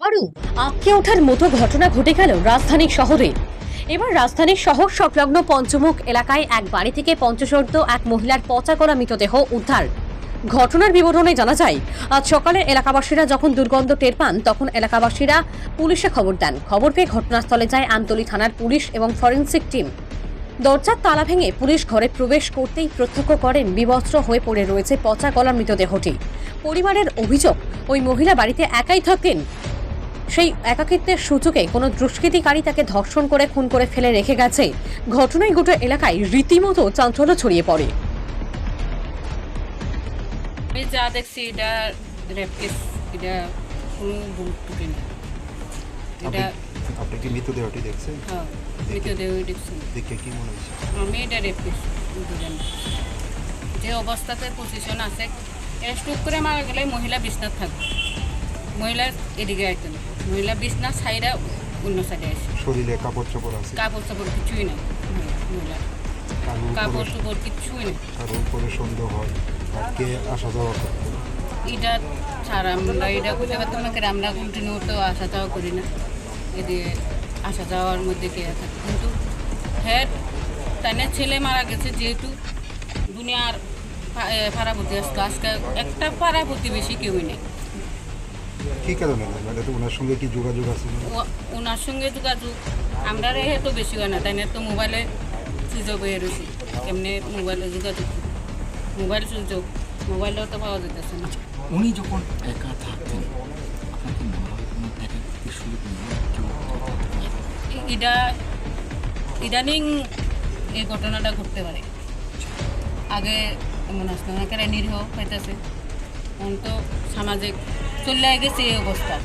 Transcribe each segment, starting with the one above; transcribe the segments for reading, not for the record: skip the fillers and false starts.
আবারও আঁতকে ওঠার মতো ঘটনা ঘটে গেল রাজধানীর শহরে। এবার রাজধানীর শহর সংলগ্ন পঞ্চমুখ এলাকায় এক বাড়ি থেকে পঞ্চসর্দ এক মহিলার পচা গলা মৃতদেহ উদ্ধার। ঘটনার বিবরণে জানা যায়, আজ সকালে এলাকাবাসীরা যখন দুর্গন্ধ টের পান তখন এলাকাবাসীরা পুলিশে খবর দেন। খবর পেয়ে ঘটনাস্থলে যায় আমতলী থানার পুলিশ এবং ফরেনসিক টিম। দরজার তালা ভেঙে পুলিশ ঘরে প্রবেশ করতেই প্রত্যক্ষ করেন বিবস্ত্র হয়ে পড়ে রয়েছে পচা গলা মৃতদেহটি। পরিবারের অভিযোগ, ওই মহিলা বাড়িতে একাই থাকতেন। সেই একাকিত্বের সুযোগে কোনো দুষ্কৃতিকারী তাকে ধর্ষণ করে খুন করে ফেলে রেখে গেছে। ঘটনায় গোটা এলাকায় রীতিমতো চাঞ্চল্য ছড়িয়ে পড়ে। আমি যা দেখছি এটা রেপ কেস, এটা কোনো ভুল ত্রুটি না। এটা আপনি কি মৃতদেহটি দেখছেন? হ্যাঁ, মৃতদেহ দেখছি। দেখে কি মনে হচ্ছে? আমি এটা রেপ কেস বুঝলাম। যে অবস্থাতে পজিশন আছে, স্ট্রোক করে মারা গেলে মহিলা বিছনাথ থাকবে, মহিলা এদিকে আইতো না, মহিলা বিছনাথ সাইডে অন্য সাইডে আসে। শরীরে কাপড় চোপড় আছে? কাপড় চাপড় কিছুই নেই, মহিলা কাপড় চোপড় কিছুই নেই। কারো উপরে সন্দেহ হয় আর কে আসা যাওয়া করে? এটা ছাড়া আমরা এটা করতে পারতাম না, আমরা কন্টিনিউ তো আসা যাওয়া করি না, এদিকে আসা যাওয়ার মধ্যে কে থাকে। কিন্তু হ্যাঁ, তাইনের ছেলে মারা গেছে, যেহেতু দুনিয়ার পাড়া প্রতি আসতো, আজকে একটা পাড়া প্রতিবেশী কেউই নেই। কি কারণে মানে তো ওনার সঙ্গে কি যোগাযোগ আছে? ওনার সঙ্গে যোগাযোগ আমরা রেহে তো বেশি হয় না, তাইনের তো মোবাইলে সুযোগ হয়ে রয়েছে, এমনি মোবাইলে যোগাযোগ, মোবাইল সুযোগ, মোবাইলেও তো পাওয়া যেতেছে না। উনি যখন একা থাকতেন আপনার কি মনে হয় কোনো একাকিত্বের সুযোগ নেই? এটা ইদানিং এই ঘটনাটা ঘটতে পারে, আগে এমন আসতো না, কেন নিরীহ পাইতেছে, এখন তো সামাজিক চলে গেছে এই অবস্থা।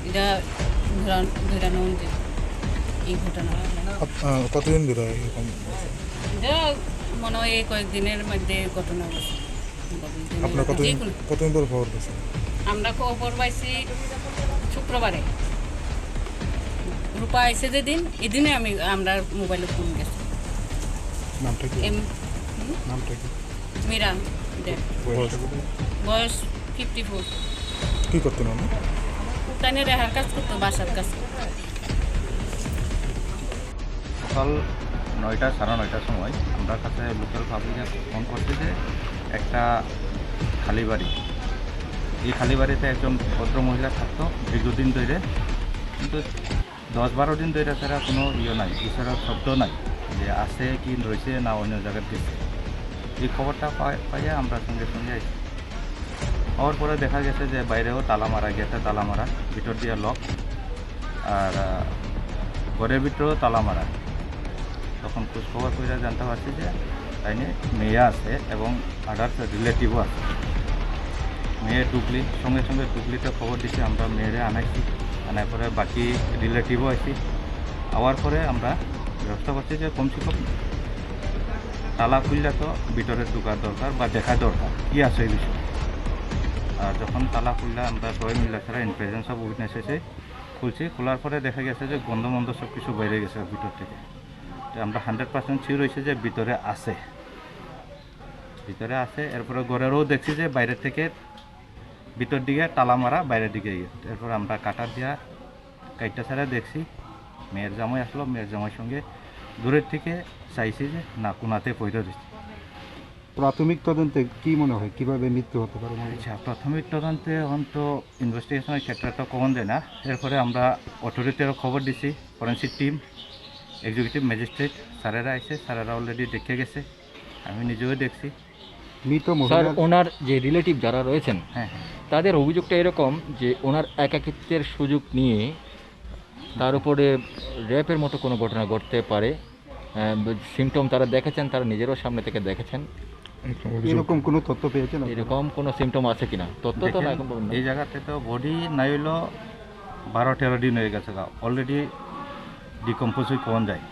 এটা ধরানো যে এই ঘটনা কতদিন ধরে এরকম? এটা মনে হয় এই কয়েকদিনের মধ্যে ঘটনা ঘটছে। আপনার কতদিন ধরে খবর পেয়েছেন? আমরা খবর পাইছি শুক্রবারে, রূপা আইসে যেদিন, এদিনে আমরা মোবাইলে ফোন গেছি। নামটা কি? নামটা কি? মীরা দে, বয়স 54। কি করতেন উনি? তাই রেহার কাজ করতো, বাসার কাজ। সকাল 9টা সাড়ে 9টার সময় আমরা কাছে লোকাল পাবলিকে ফোন করছি যে একটা খালি বাড়ি, এই খালি বাড়িতে একজন ভদ্র মহিলা থাকতো দীর্ঘদিন ধরে, কিন্তু 10-12 দিন ধরে তারা কোনো নাই, ঈশ্বরের শব্দ নাই যে আছে কি রয়েছে না অন্য জায়গায় গেছে। এই খবরটা পাইয়া আমরা সঙ্গে সঙ্গে আসি। হওয়ার পরে দেখা গেছে যে বাইরেও তালা মারা, গেছে তালা মারা, ভিতর দিয়ে লক, আর ঘরের ভিতরেও তালা মারা। তখন খোঁজখবর করে জানতে পারছি যে তাই নিয়ে মেয়ে আছে এবং আদার্স রিলেটিভও আছে। মেয়ে ডুবলি, সঙ্গে সঙ্গে ডুবলিতে খবর দিচ্ছি, আমরা মেয়েরে আনাইছি, আনার পরে বাকি রিলেটিভও আছি। আওয়ার পরে আমরা ব্যবস্থা করছি যে কমসে কম তালা খুললে তো ভিতরে ঢোকার দরকার বা দেখা দরকার কী আছে এই বিষয়ে। আর যখন তালা খুললে আমরা সবাই মিলে ছাড়া ইন প্রেজেন্স অফ উইটনেস এসে খুলছি, খোলার পরে দেখা গেছে যে গন্ধ সব কিছু বাইরে গেছে ভিতর থেকে। তো আমরা 100% শিওর হয়েছে যে ভিতরে আছে। এরপরে ঘরেরও দেখছি যে বাইরের থেকে ভিতর দিকে তালা মারা, বাইরের দিকে গিয়ে। এরপর আমরা কাটার দিয়া কাইটটা ছাড়া দেখছি মেয়ের জামাই আসলো, মেয়ের জামাইয়ের সঙ্গে দূরের থেকে চাইছি যে না কোনাতে পয়সা দিচ্ছি। প্রাথমিক তদন্তে কি মনে হয় কিভাবে মৃত্যু হতে পারে? আচ্ছা, প্রাথমিক তদন্তে এখন তো ইনভেস্টিগেশনের ক্ষেত্রটা কমন যায় না। এরপরে আমরা অথরিটিরও খবর দিছি, ফরেন্সিক টিম, এক্সিকিউটিভ ম্যাজিস্ট্রেট স্যারেরা আছে, স্যারেরা অলরেডি দেখে গেছে, আমি নিজেও দেখছি। স্যার, ওনার যে রিলেটিভ যারা রয়েছেন হ্যাঁ, তাদের অভিযোগটা এরকম যে ওনার একাকিত্বের সুযোগ নিয়ে তার উপরে র্যাপের মতো কোনো ঘটনা ঘটতে পারে। সিমটম তারা দেখেছেন, তারা নিজেরও সামনে থেকে দেখেছেন। এরকম কোনো তথ্য পেয়েছেন? এরকম কোনো সিমটম আছে কিনা তথ্য তো না এখন পর্যন্ত। এই জায়গাতে তো বডি নাই হইলো 12-13 দিন হয়ে গেছে, অলরেডি ডিকম্পোজ হয়ে কমন যায়।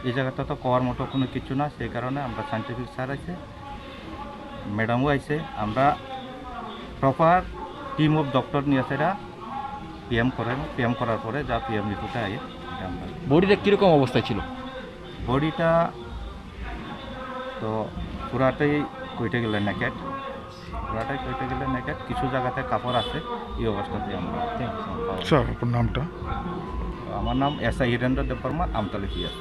এই জায়গাটা তো করার মতো কোনো কিছু না, সেই কারণে আমরা সায়েন্টিফিক স্যার আছে, ম্যাডামও আছে, আমরা প্রপার টিম অফ ডক্টর নিয়ে সেটা পিএম করার পরে যা পিএম রিপোর্টে আগে আমরা। বডিটা কীরকম অবস্থায় ছিল? বডিটা তো পুরাটাই কইটে গেলেন ন্যাকেট, পুরাটাই কইতে গেলে নাকি কিছু জায়গাতে কাপড় আছে এই অবস্থাতে আমরা পাওয়া। স্যার আপনার নামটা? আমার নাম S I Hirendra Debbarma, Amtali PS.